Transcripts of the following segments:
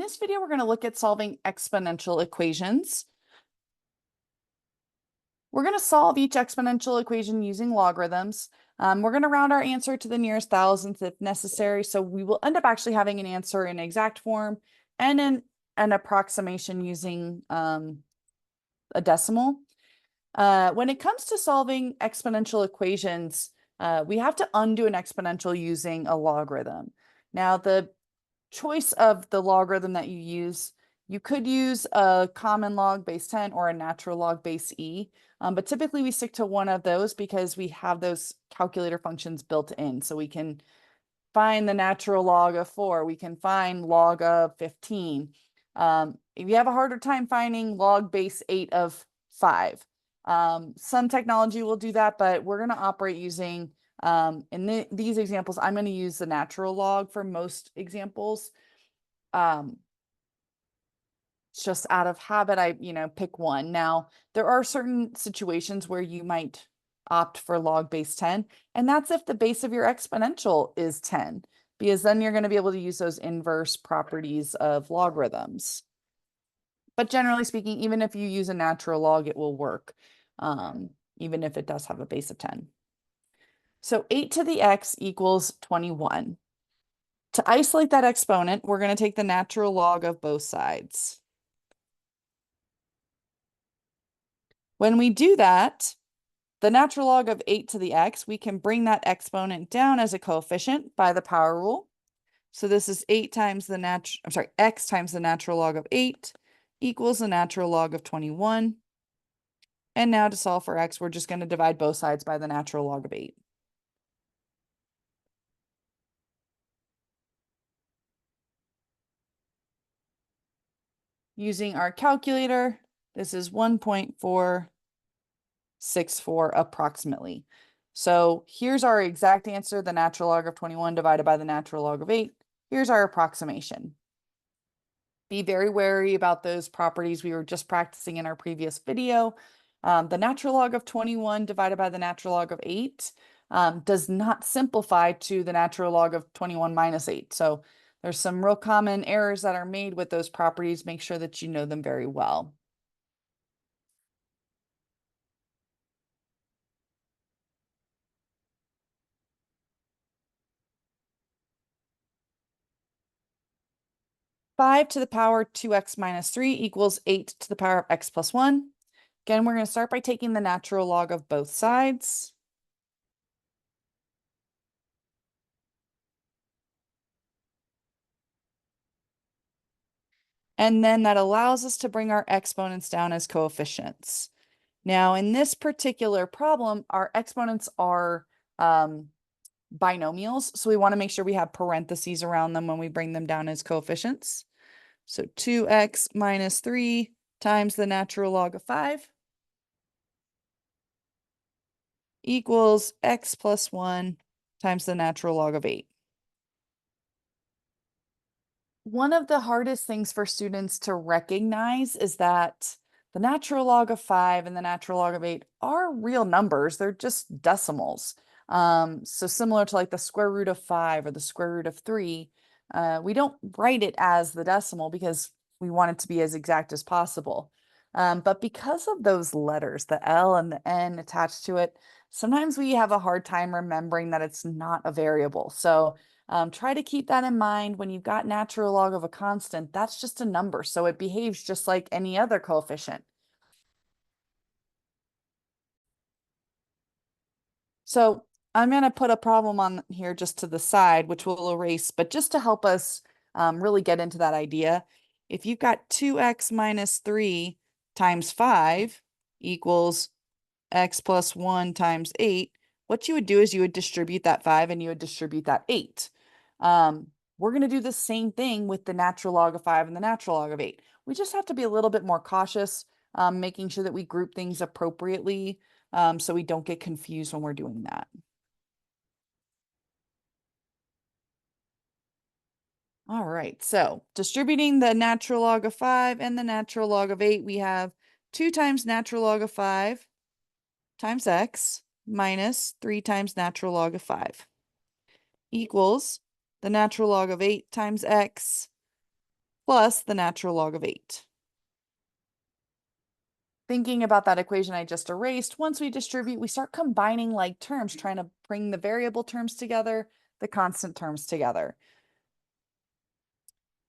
this video, we're going to look at solving exponential equations. We're going to solve each exponential equation using logarithms. We're going to round our answer to the nearest thousandth if necessary. So we will end up actually having an answer in exact form and an approximation using a decimal. When it comes to solving exponential equations, we have to undo an exponential using a logarithm. Now, the choice of the logarithm that you use, you could use a common log base 10 or a natural log base e, but typically we stick to one of those because we have those calculator functions built in. So we can find the natural log of 4, we can find log of 15. If you have a harder time finding log base 8 of 5, some technology will do that, but we're going to operate using in these examples, I'm going to use the natural log for most examples. Just out of habit, I pick one. Now, there are certain situations where you might opt for log base 10, and that's if the base of your exponential is 10, because then you're going to be able to use those inverse properties of logarithms. But generally speaking, even if you use a natural log, it will work, even if it does have a base of 10. So 8 to the x equals 21. To isolate that exponent, we're going to take the natural log of both sides. When we do that, the natural log of 8 to the x, we can bring that exponent down as a coefficient by the power rule. So this is x times the natural log of 8 equals the natural log of 21. And now to solve for x, we're just going to divide both sides by the natural log of 8. Using our calculator, this is 1.464 approximately. So here's our exact answer, the natural log of 21 divided by the natural log of 8. Here's our approximation. Be very wary about those properties we were just practicing in our previous video. The natural log of 21 divided by the natural log of 8 does not simplify to the natural log of 21 minus 8. So there's some real common errors that are made with those properties. Make sure that you know them very well. Five to the power 2x minus 3 equals 8 to the power of x plus 1. Again, we're going to start by taking the natural log of both sides. And then that allows us to bring our exponents down as coefficients. Now, in this particular problem, our exponents are binomials, so we want to make sure we have parentheses around them when we bring them down as coefficients. So 2x minus 3 times the natural log of 5 equals x plus 1 times the natural log of 8. One of the hardest things for students to recognize is that the natural log of 5 and the natural log of 8 are real numbers. They're just decimals. So similar to like the square root of 5 or the square root of 3, we don't write it as the decimal because we want it to be as exact as possible. But because of those letters, the L and the N attached to it, sometimes we have a hard time remembering that it's not a variable. So try to keep that in mind when you've got natural log of a constant. That's just a number, so it behaves just like any other coefficient. So I'm going to put a problem on here just to the side, which we'll erase, but just to help us really get into that idea. If you've got 2x minus 3 times 5 equals x plus 1 times 8, what you would do is you would distribute that 5 and you would distribute that 8. We're going to do the same thing with the natural log of 5 and the natural log of 8. We just have to be a little bit more cautious, making sure that we group things appropriately so we don't get confused when we're doing that. All right, so distributing the natural log of 5 and the natural log of 8, we have 2 times natural log of 5 times x minus 3 times natural log of 5 equals the natural log of 8 times x plus the natural log of 8. Thinking about that equation I just erased, once we distribute, we start combining like terms, trying to bring the variable terms together, the constant terms together.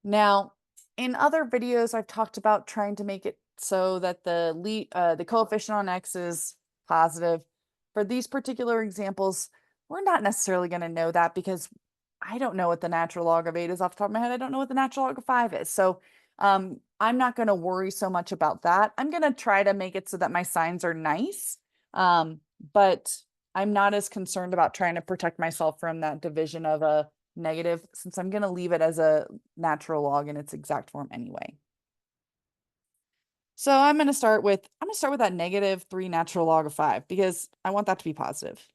Now, in other videos, I've talked about trying to make it so that the coefficient on x is positive. For these particular examples, we're not necessarily going to know that because I don't know what the natural log of 8 is off the top of my head. I don't know what the natural log of 5 is. So I'm not going to worry so much about that. I'm going to try to make it so that my signs are nice. But I'm not as concerned about trying to protect myself from that division of a negative, since I'm going to leave it as a natural log in its exact form anyway. So I'm going to start with that -3 natural log of 5 because I want that to be positive.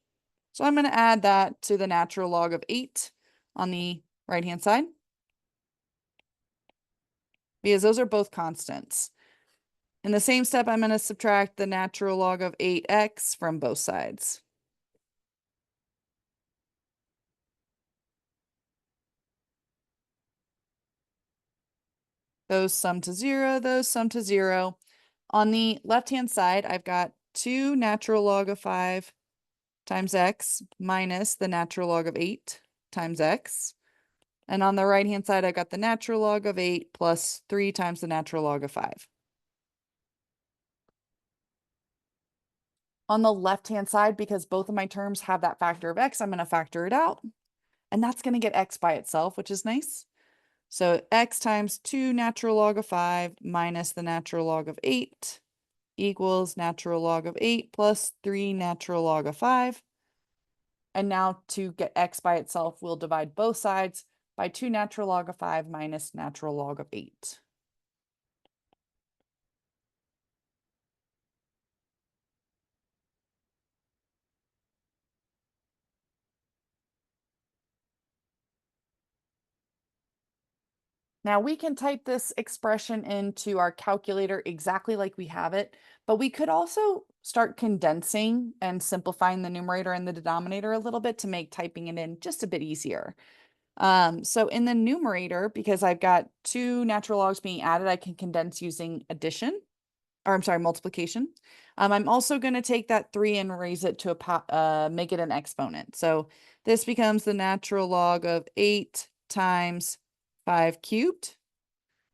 So I'm going to add that to the natural log of 8 on the right-hand side because those are both constants. In the same step, I'm going to subtract the natural log of 8x from both sides. Those sum to 0, those sum to 0. On the left-hand side, I've got 2 natural log of 5 times x minus the natural log of 8 times x. And on the right-hand side, I got the natural log of 8 plus 3 times the natural log of 5. On the left-hand side, because both of my terms have that factor of x, I'm going to factor it out. And that's going to get x by itself, which is nice. So x times 2 natural log of 5 minus the natural log of 8 equals natural log of 8 plus 3 natural log of 5. And now to get x by itself, we'll divide both sides by 2 natural log of 5 minus natural log of 8. Now we can type this expression into our calculator exactly like we have it, but we could also start condensing and simplifying the numerator and the denominator a little bit to make typing it in just a bit easier. So in the numerator, because I've got 2 natural logs being added, I can condense using addition, or I'm sorry, multiplication. I'm also going to take that 3 and raise it to make it an exponent. So this becomes the natural log of 8 times 5 cubed.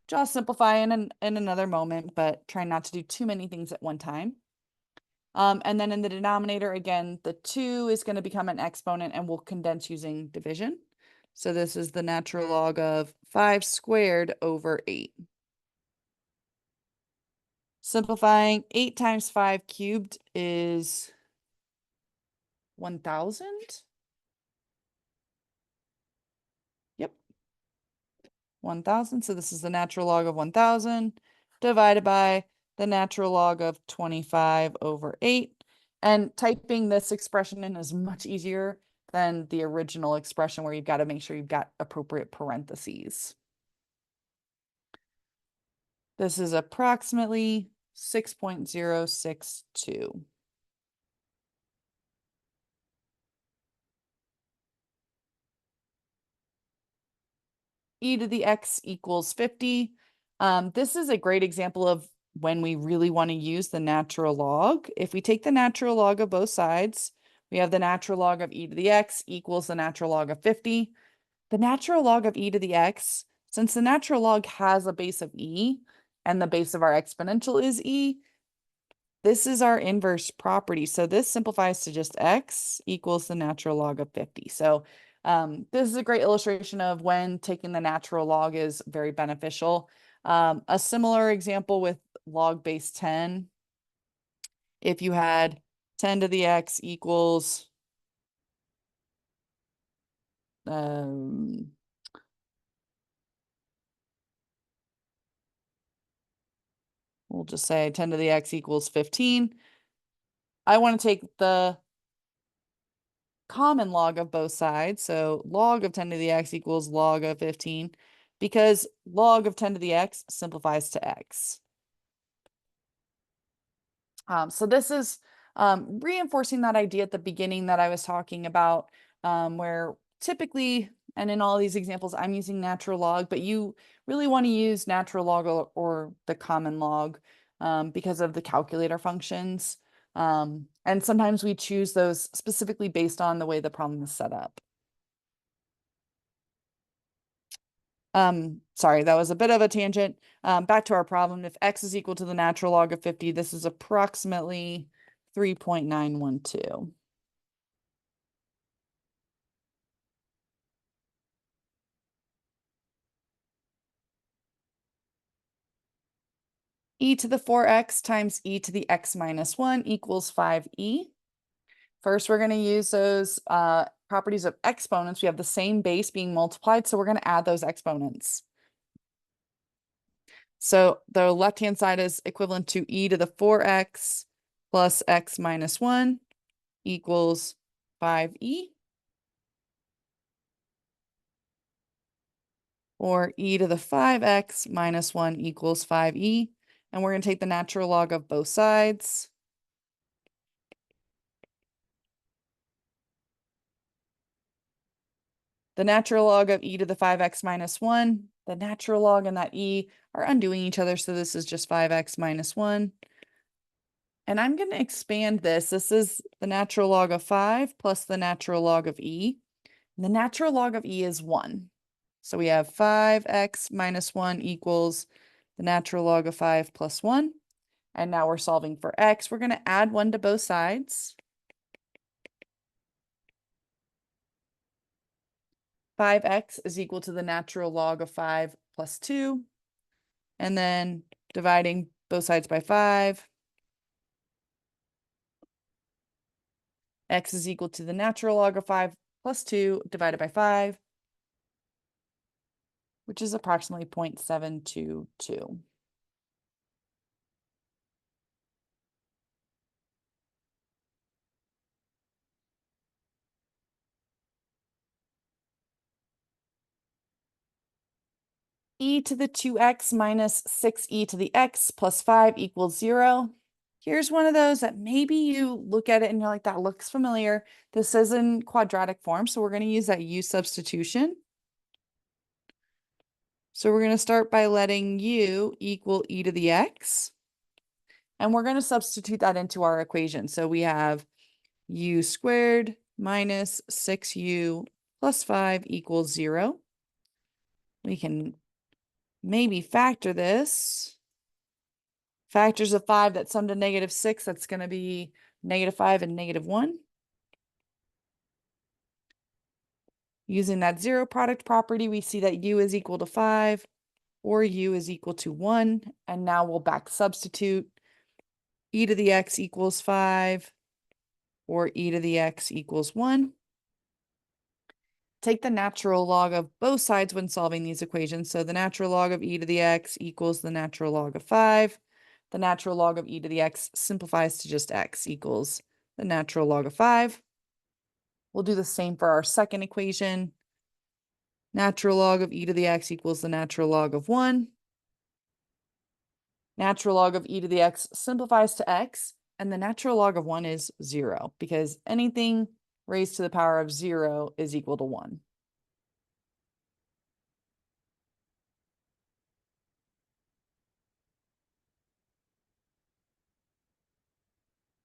Which I'll simplify in another moment, but try not to do too many things at one time. And then in the denominator, again, the 2 is going to become an exponent and we'll condense using division. So this is the natural log of 5 squared over 8. Simplifying, 8 times 5 cubed is 1,000. Yep, 1,000. So this is the natural log of 1,000 divided by the natural log of 25 over 8. And typing this expression in is much easier than the original expression where you've got to make sure you've got appropriate parentheses. This is approximately 6.062. E to the x equals 50. This is a great example of when we really want to use the natural log. If we take the natural log of both sides, we have the natural log of e to the x equals the natural log of 50. The natural log of e to the x, since the natural log has a base of e, and the base of our exponential is e, this is our inverse property. So this simplifies to just x equals the natural log of 50. So this is a great illustration of when taking the natural log is very beneficial. A similar example with log base 10. If you had 10 to the x equals we'll just say 10 to the x equals 15. I want to take the common log of both sides. So log of 10 to the x equals log of 15 because log of 10 to the x simplifies to x. So this is reinforcing that idea at the beginning that I was talking about, where typically And in all these examples, I'm using natural log, but you really want to use natural log or the common log because of the calculator functions. And sometimes we choose those specifically based on the way the problem is set up. Sorry, that was a bit of a tangent. Back to our problem. If x is equal to the natural log of 50, this is approximately 3.912. E to the 4x times e to the x minus 1 equals 5e. First, we're going to use those properties of exponents. We have the same base being multiplied, so we're going to add those exponents. So the left-hand side is equivalent to e to the 4x plus x minus 1 equals 5e. Or e to the 5x minus 1 equals 5e. And we're going to take the natural log of both sides. The natural log of e to the 5x minus 1, the natural log and that e are undoing each other, so this is just 5x minus 1. And I'm going to expand this. This is the natural log of 5 plus the natural log of e. And the natural log of e is 1. So we have 5x minus 1 equals the natural log of 5 plus 1. And now we're solving for x. We're going to add 1 to both sides. 5x is equal to the natural log of 5 plus 2. And then dividing both sides by 5. X is equal to the natural log of 5 plus 2 divided by 5, which is approximately 0.722. E to the 2x minus 6e to the x plus 5 equals 0. Here's one of those that maybe you look at it and you're like, that looks familiar. This is in quadratic form, so we're going to use that u substitution. So we're going to start by letting u equal e to the x. And we're going to substitute that into our equation. So we have u squared minus 6u plus 5 equals 0. We can maybe factor this. Factors of 5 that sum to -6, that's going to be -5 and -1. Using that zero product property, we see that u is equal to 5 or u is equal to 1. And now we'll back substitute. E to the x equals 5 or e to the x equals 1. Take the natural log of both sides when solving these equations. So the natural log of e to the x equals the natural log of 5. The natural log of e to the x simplifies to just x equals the natural log of 5. We'll do the same for our second equation. Natural log of e to the x equals the natural log of 1. Natural log of e to the x simplifies to x, and the natural log of 1 is 0, because anything raised to the power of 0 is equal to 1.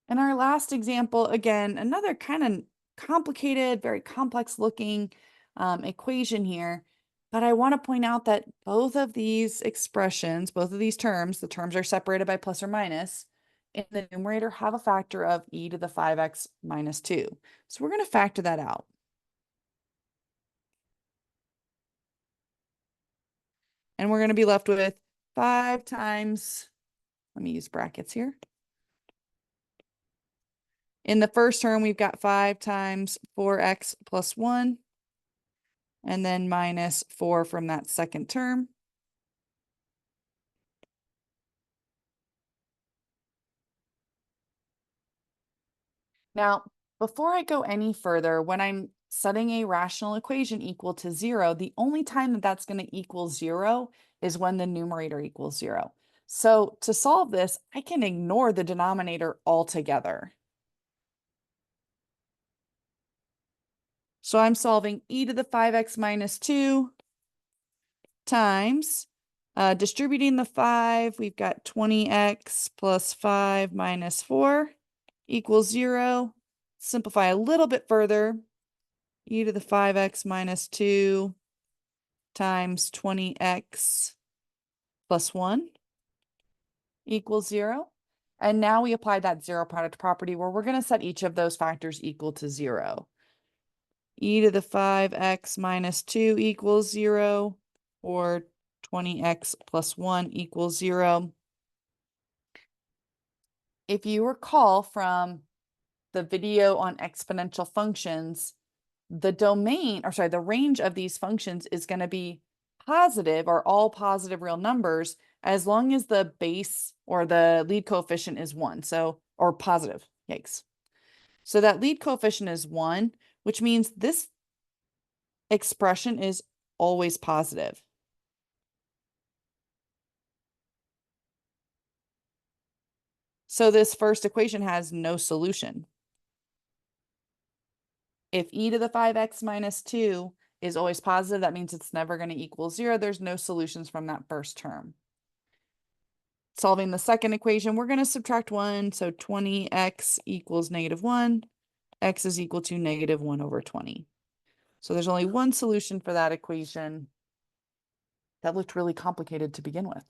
And our last example, again, another kind of complicated, very complex looking equation here. But I want to point out that both of these expressions, both of these terms, the terms are separated by plus or minus, in the numerator have a factor of e to the 5x minus 2. So we're going to factor that out. And we're going to be left with 5 times, let me use brackets here. In the first term, we've got 5 times 4x plus 1, and then minus 4 from that second term. Now, before I go any further, when I'm setting a rational equation equal to 0, the only time that that's going to equal 0 is when the numerator equals 0. So to solve this, I can ignore the denominator altogether. So I'm solving e to the 5x minus 2 times, distributing the 5, we've got 20x plus 5 minus 4 equals 0. Simplify a little bit further. E to the 5x minus 2 times 20x plus 1 equals 0. And now we apply that zero product property where we're going to set each of those factors equal to 0. E to the 5x minus 2 equals 0, or 20x plus 1 equals 0. If you recall from the video on exponential functions, the range of these functions is going to be positive, or all positive real numbers, as long as the base or the lead coefficient is 1. So, or positive, yikes. So that lead coefficient is 1, which means this expression is always positive. So this first equation has no solution. If e to the 5x minus 2 is always positive, that means it's never going to equal 0. There's no solutions from that first term. Solving the second equation, we're going to subtract 1. So 20x equals negative 1. X is equal to negative 1 over 20. So there's only one solution for that equation. That looked really complicated to begin with.